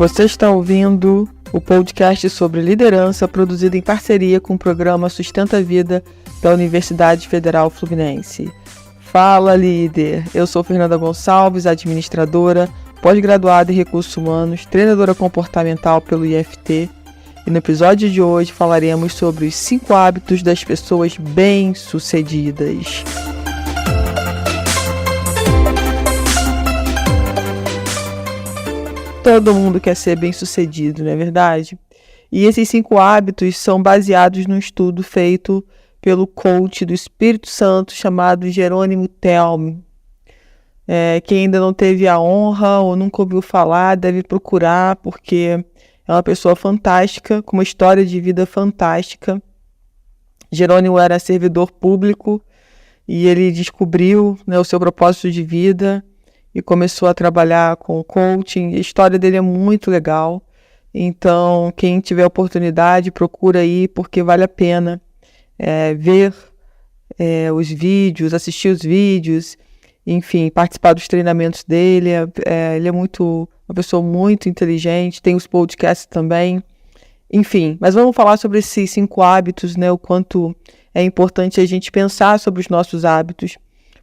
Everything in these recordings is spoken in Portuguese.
Você está ouvindo o podcast sobre liderança produzido em parceria com o programa Sustenta a Vida da Universidade Federal Fluminense. Fala, líder! Eu sou Fernanda Gonçalves, administradora, pós-graduada em Recursos Humanos, treinadora comportamental pelo IFT. E no episódio de hoje falaremos sobre os 5 hábitos das pessoas bem-sucedidas. Todo mundo quer ser bem-sucedido, não é verdade? E esses 5 hábitos são baseados num estudo feito pelo coach do Espírito Santo chamado Jerônimo Telmi. Quem ainda não teve a honra ou nunca ouviu falar deve procurar, porque é uma pessoa fantástica, com uma história de vida fantástica. Jerônimo era servidor público e ele descobriu, o seu propósito de vida e começou a trabalhar com coaching. A história dele é muito legal. Então, quem tiver oportunidade, procura aí, porque vale a pena ver os vídeos, assistir os vídeos, enfim, participar dos treinamentos dele. Ele é uma pessoa muito inteligente, tem os podcasts também. Enfim, mas vamos falar sobre esses 5 hábitos, o quanto é importante a gente pensar sobre os nossos hábitos.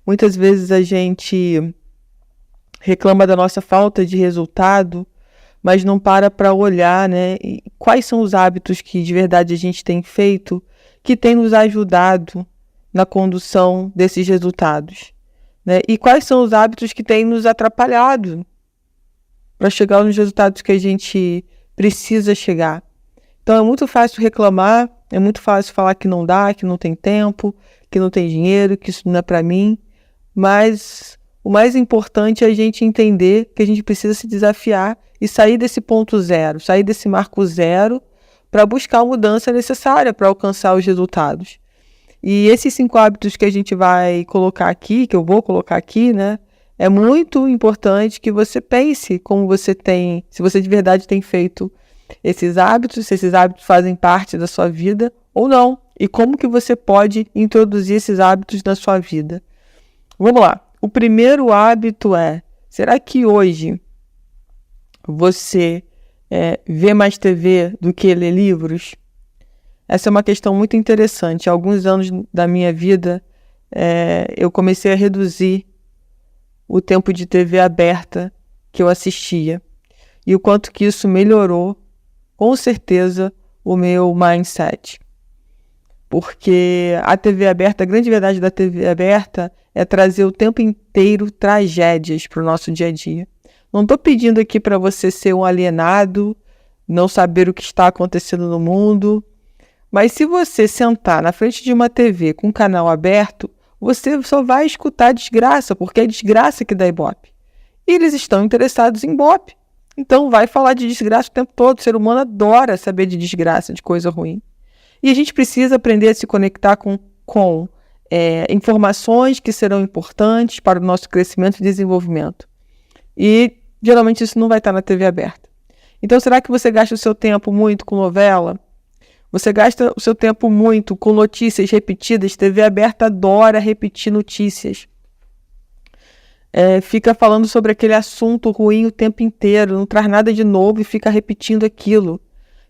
Muitas vezes a gente reclama da nossa falta de resultado, mas não para olhar, e quais são os hábitos que de verdade a gente tem feito, que tem nos ajudado na condução desses resultados, e quais são os hábitos que têm nos atrapalhado para chegar nos resultados que a gente precisa chegar. Então é muito fácil reclamar, é muito fácil falar que não dá, que não tem tempo, que não tem dinheiro, que isso não é para mim, mas o mais importante é a gente entender que a gente precisa se desafiar e sair desse ponto zero, sair desse marco zero para buscar a mudança necessária para alcançar os resultados. E esses 5 hábitos que a gente vai colocar aqui, que eu vou colocar aqui, é muito importante que você pense como você tem, se você de verdade tem feito esses hábitos, se esses hábitos fazem parte da sua vida ou não, e como que você pode introduzir esses hábitos na sua vida. Vamos lá. O primeiro hábito será que hoje você vê mais TV do que lê livros? Essa é uma questão muito interessante. Há alguns anos da minha vida, eu comecei a reduzir o tempo de TV aberta que eu assistia. E o quanto que isso melhorou, com certeza, o meu mindset. Porque a TV aberta, a grande verdade da TV aberta é trazer o tempo inteiro tragédias para o nosso dia a dia. Não estou pedindo aqui para você ser um alienado, não saber o que está acontecendo no mundo, mas se você sentar na frente de uma TV com um canal aberto, você só vai escutar desgraça, porque é desgraça que dá ibope. E eles estão interessados em ibope. Então vai falar de desgraça o tempo todo. O ser humano adora saber de desgraça, de coisa ruim. E a gente precisa aprender a se conectar com informações que serão importantes para o nosso crescimento e desenvolvimento. E geralmente isso não vai estar na TV aberta. Então será que você gasta o seu tempo muito com novela? Você gasta o seu tempo muito com notícias repetidas? TV aberta adora repetir notícias. Fica falando sobre aquele assunto ruim o tempo inteiro, não traz nada de novo e fica repetindo aquilo.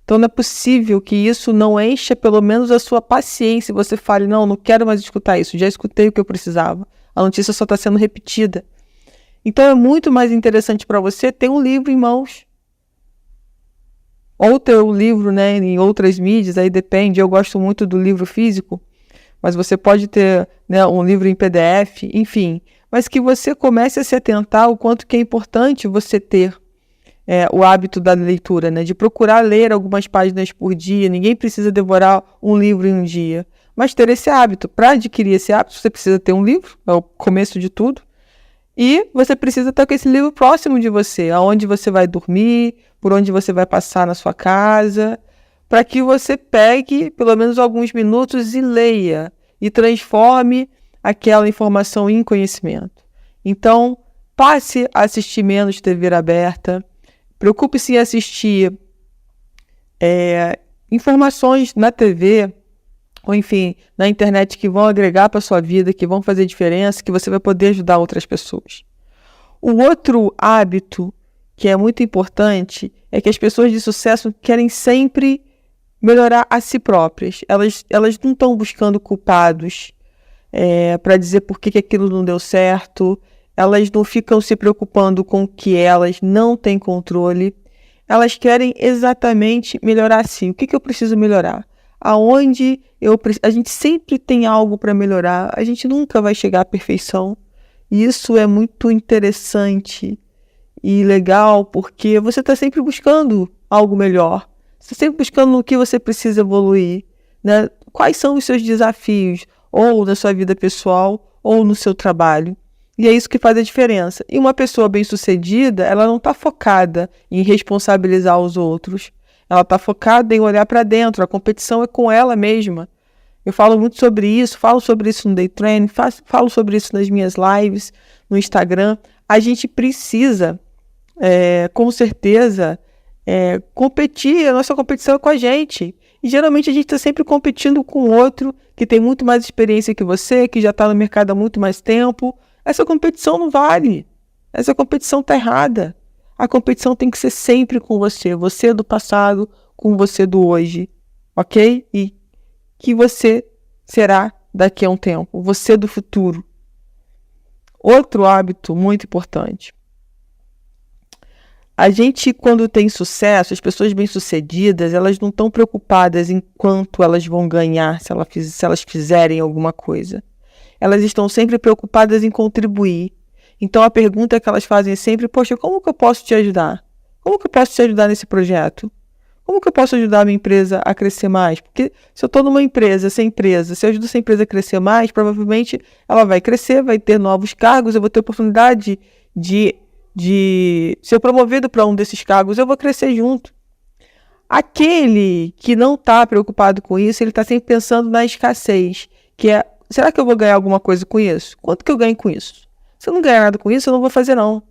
Então não é possível que isso não encha pelo menos a sua paciência e você fale, não quero mais escutar isso, já escutei o que eu precisava. A notícia só está sendo repetida. Então é muito mais interessante para você ter um livro em mãos. Ou ter um livro em outras mídias, aí depende. Eu gosto muito do livro físico, mas você pode ter um livro em PDF, enfim. Mas que você comece a se atentar ao quanto que é importante você ter o hábito da leitura, de procurar ler algumas páginas por dia. Ninguém precisa devorar um livro em um dia, mas ter esse hábito. Para adquirir esse hábito, você precisa ter um livro, é o começo de tudo, e você precisa estar com esse livro próximo de você, aonde você vai dormir, por onde você vai passar na sua casa, para que você pegue pelo menos alguns minutos e leia, e transforme aquela informação em conhecimento. Então, passe a assistir menos TV aberta, preocupe-se em assistir informações na TV, ou enfim, na internet que vão agregar para a sua vida, que vão fazer diferença, que você vai poder ajudar outras pessoas. O outro hábito que é muito importante é que as pessoas de sucesso querem sempre melhorar a si próprias. Elas não estão buscando culpados para dizer por que aquilo não deu certo. Elas não ficam se preocupando com o que elas não têm controle. Elas querem exatamente melhorar sim. O que eu preciso melhorar? Aonde a gente sempre tem algo para melhorar. A gente nunca vai chegar à perfeição. E isso é muito interessante e legal, porque você está sempre buscando algo melhor. Você está sempre buscando no que você precisa evoluir, né? Quais são os seus desafios, ou na sua vida pessoal, ou no seu trabalho. E é isso que faz a diferença. E uma pessoa bem-sucedida, ela não está focada em responsabilizar os outros. Ela está focada em olhar para dentro. A competição é com ela mesma. Eu falo muito sobre isso, falo sobre isso no Day Training, falo sobre isso nas minhas lives, no Instagram. A gente precisa, com certeza, competir. A nossa competição é com a gente. E geralmente a gente está sempre competindo com outro que tem muito mais experiência que você, que já está no mercado há muito mais tempo. Essa competição não vale. Essa competição está errada. A competição tem que ser sempre com você. Você do passado com você do hoje. Ok? E que você será daqui a um tempo. Você do futuro. Outro hábito muito importante. A gente, quando tem sucesso, as pessoas bem-sucedidas, elas não estão preocupadas em quanto elas vão ganhar se elas fizerem alguma coisa. Elas estão sempre preocupadas em contribuir. Então, a pergunta que elas fazem é sempre, poxa, como que eu posso te ajudar? Como que eu posso te ajudar nesse projeto? Como que eu posso ajudar a minha empresa a crescer mais? Porque se eu estou numa empresa, se eu ajudo essa empresa a crescer mais, provavelmente ela vai crescer, vai ter novos cargos, eu vou ter oportunidade de ser promovido para um desses cargos, eu vou crescer junto. Aquele que não está preocupado com isso, ele está sempre pensando na escassez, que é, será que eu vou ganhar alguma coisa com isso? Quanto que eu ganho com isso? Se eu não ganhar nada com isso, eu não vou fazer não.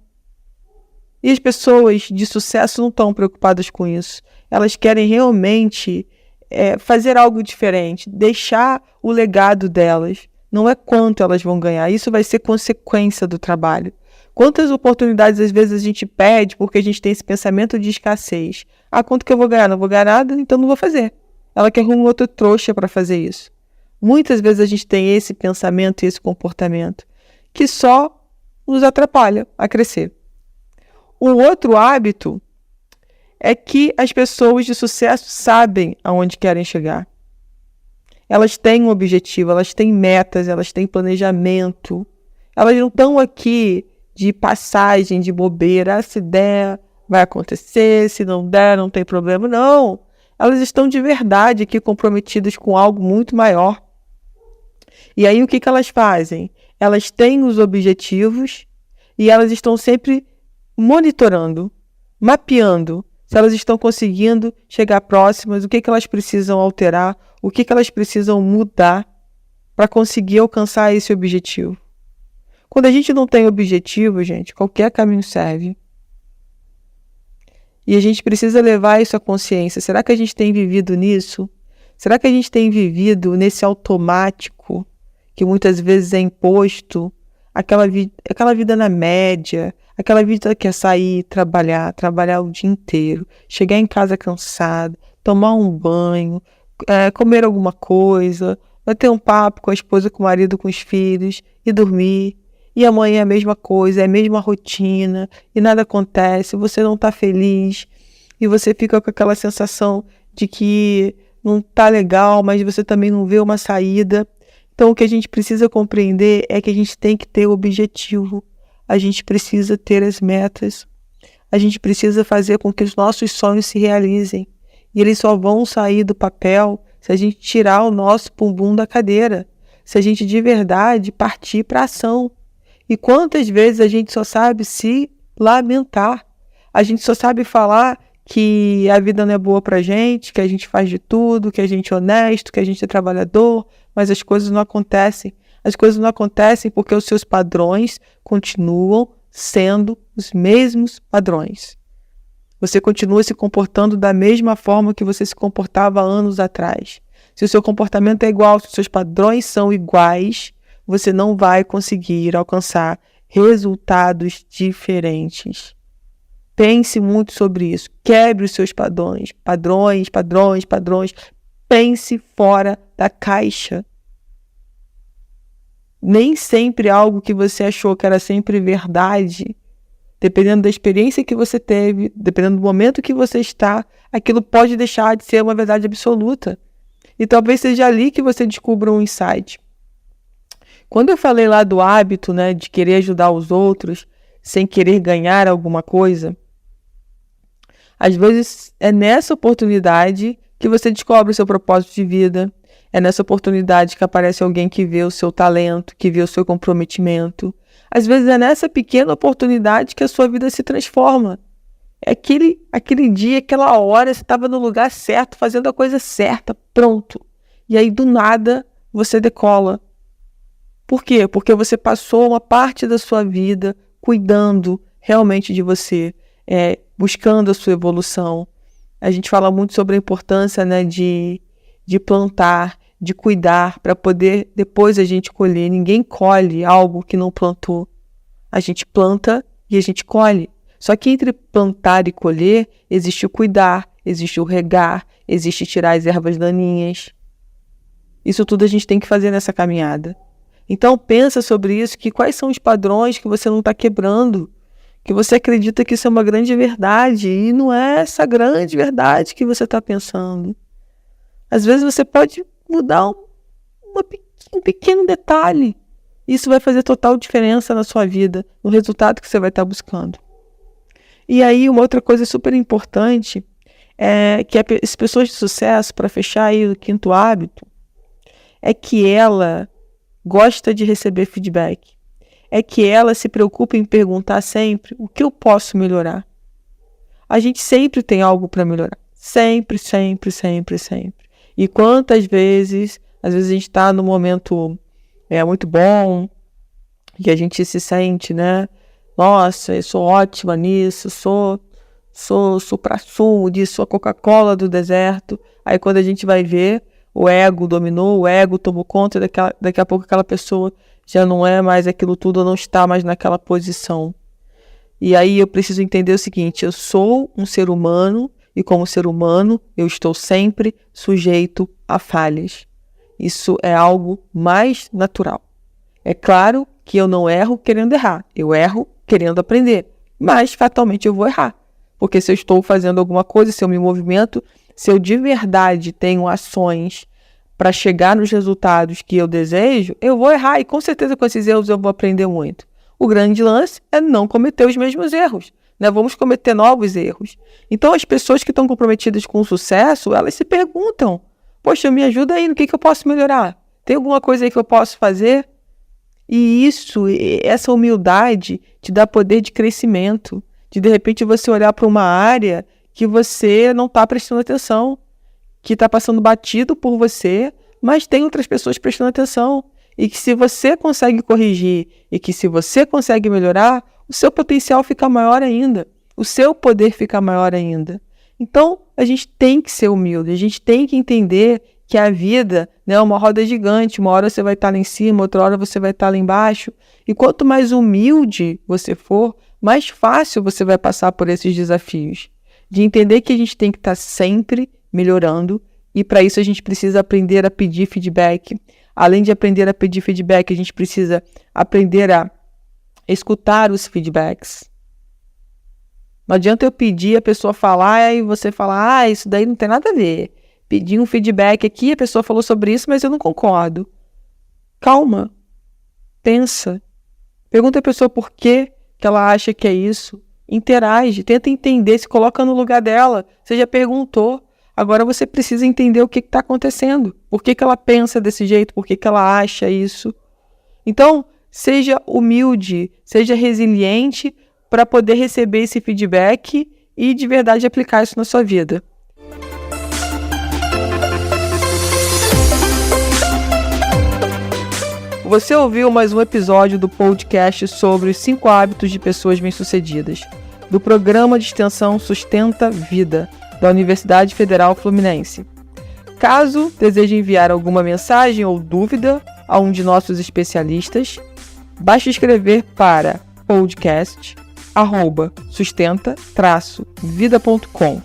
E as pessoas de sucesso não estão preocupadas com isso. Elas querem realmente fazer algo diferente, deixar o legado delas. Não é quanto elas vão ganhar, isso vai ser consequência do trabalho. Quantas oportunidades às vezes a gente perde porque a gente tem esse pensamento de escassez? Ah, quanto que eu vou ganhar? Não vou ganhar nada, então não vou fazer. Ela quer um outro trouxa para fazer isso. Muitas vezes a gente tem esse pensamento e esse comportamento que só nos atrapalha a crescer. O outro hábito é que as pessoas de sucesso sabem aonde querem chegar. Elas têm um objetivo, elas têm metas, elas têm planejamento. Elas não estão aqui de passagem, de bobeira. Se der, vai acontecer. Se não der, não tem problema. Não. Elas estão de verdade aqui comprometidas com algo muito maior. E aí o que elas fazem? Elas têm os objetivos e elas estão sempre monitorando, mapeando se elas estão conseguindo chegar próximas, o que elas precisam alterar, o que elas precisam mudar para conseguir alcançar esse objetivo. Quando a gente não tem objetivo, gente, qualquer caminho serve. E a gente precisa levar isso à consciência. Será que a gente tem vivido nisso? Será que a gente tem vivido nesse automático que muitas vezes é imposto? Aquela vida na média, aquela vida que é sair, trabalhar o dia inteiro, chegar em casa cansado, tomar um banho, comer alguma coisa, bater um papo com a esposa, com o marido, com os filhos e dormir. E amanhã é a mesma coisa, é a mesma rotina e nada acontece, você não está feliz e você fica com aquela sensação de que não está legal, mas você também não vê uma saída. Então, o que a gente precisa compreender é que a gente tem que ter o objetivo, a gente precisa ter as metas, a gente precisa fazer com que os nossos sonhos se realizem. E eles só vão sair do papel se a gente tirar o nosso bumbum da cadeira, se a gente de verdade partir para a ação. E quantas vezes a gente só sabe se lamentar, a gente só sabe falar que a vida não é boa pra gente, que a gente faz de tudo, que a gente é honesto, que a gente é trabalhador, mas as coisas não acontecem. As coisas não acontecem porque os seus padrões continuam sendo os mesmos padrões. Você continua se comportando da mesma forma que você se comportava anos atrás. Se o seu comportamento é igual, se os seus padrões são iguais, você não vai conseguir alcançar resultados diferentes. Pense muito sobre isso. Quebre os seus padrões. Pense fora da caixa. Nem sempre algo que você achou que era sempre verdade, dependendo da experiência que você teve, dependendo do momento que você está, aquilo pode deixar de ser uma verdade absoluta. E talvez seja ali que você descubra um insight. Quando eu falei lá do hábito, né, de querer ajudar os outros sem querer ganhar alguma coisa, às vezes é nessa oportunidade que você descobre o seu propósito de vida, é nessa oportunidade que aparece alguém que vê o seu talento, que vê o seu comprometimento. Às vezes é nessa pequena oportunidade que a sua vida se transforma. É aquele dia, aquela hora, você estava no lugar certo, fazendo a coisa certa, pronto. E aí, do nada, você decola. Por quê? Porque você passou uma parte da sua vida cuidando realmente de você, buscando a sua evolução. A gente fala muito sobre a importância, né, de plantar, de cuidar, para poder depois a gente colher. Ninguém colhe algo que não plantou. A gente planta e a gente colhe. Só que entre plantar e colher, existe o cuidar, existe o regar, existe tirar as ervas daninhas. Isso tudo a gente tem que fazer nessa caminhada. Então pensa sobre isso, que quais são os padrões que você não está quebrando, que você acredita que isso é uma grande verdade, e não é essa grande verdade que você está pensando. Às vezes você pode mudar um pequeno detalhe. Isso vai fazer total diferença na sua vida, no resultado que você vai estar buscando. E aí, uma outra coisa super importante é que as pessoas de sucesso, para fechar aí o 5º hábito, é que ela gosta de receber feedback. É que ela se preocupa em perguntar sempre o que eu posso melhorar. A gente sempre tem algo para melhorar. Sempre. E quantas vezes, às vezes a gente está num momento muito bom, que a gente se sente, né? Nossa, eu sou ótima nisso, sou supra-sumo disso, sou a Coca-Cola do deserto. Aí quando a gente vai ver, o ego dominou, o ego tomou conta, daqui a pouco aquela pessoa já não é mais aquilo tudo, ou não está mais naquela posição. E aí eu preciso entender o seguinte, eu sou um ser humano, e como ser humano, eu estou sempre sujeito a falhas. Isso é algo mais natural. É claro que eu não erro querendo errar, eu erro querendo aprender, mas fatalmente eu vou errar. Porque se eu estou fazendo alguma coisa, se eu me movimento, se eu de verdade tenho ações para chegar nos resultados que eu desejo, eu vou errar e com certeza com esses erros eu vou aprender muito. O grande lance é não cometer os mesmos erros, né? Vamos cometer novos erros. Então as pessoas que estão comprometidas com o sucesso, elas se perguntam, poxa, me ajuda aí, no que eu posso melhorar? Tem alguma coisa aí que eu posso fazer? E essa humildade te dá poder de crescimento, de repente você olhar para uma área que você não está prestando atenção, que está passando batido por você, mas tem outras pessoas prestando atenção. E que se você consegue corrigir e que se você consegue melhorar, o seu potencial fica maior ainda, o seu poder fica maior ainda. Então, a gente tem que ser humilde, a gente tem que entender que a vida, né, é uma roda gigante, uma hora você vai estar lá em cima, outra hora você vai estar lá embaixo. E quanto mais humilde você for, mais fácil você vai passar por esses desafios. De entender que a gente tem que estar sempre melhorando e para isso a gente precisa aprender a pedir feedback. Além de aprender a pedir feedback, a gente precisa aprender a escutar os feedbacks. Não adianta eu pedir, a pessoa falar e você falar, isso daí não tem nada a ver. Pedi um feedback aqui, a pessoa falou sobre isso, mas eu não concordo. Calma. Pensa. Pergunta a pessoa por que ela acha que é isso. Interage, tenta entender, se coloca no lugar dela. Você já perguntou. Agora você precisa entender o que está acontecendo. Por que ela pensa desse jeito? Por que ela acha isso? Então, seja humilde, seja resiliente para poder receber esse feedback e de verdade aplicar isso na sua vida. Você ouviu mais um episódio do podcast sobre os 5 hábitos de pessoas bem-sucedidas, do programa de extensão Sustenta Vida, da Universidade Federal Fluminense. Caso deseje enviar alguma mensagem ou dúvida a um de nossos especialistas, basta escrever para podcast@flu.br. @sustenta-vida.com,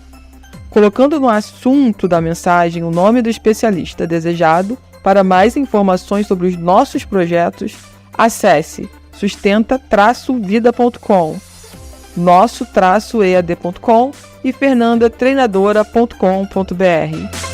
colocando no assunto da mensagem o nome do especialista desejado. Para mais informações sobre os nossos projetos, acesse sustenta-vida.com, nosso-ead.com e fernandatreinadora.com.br.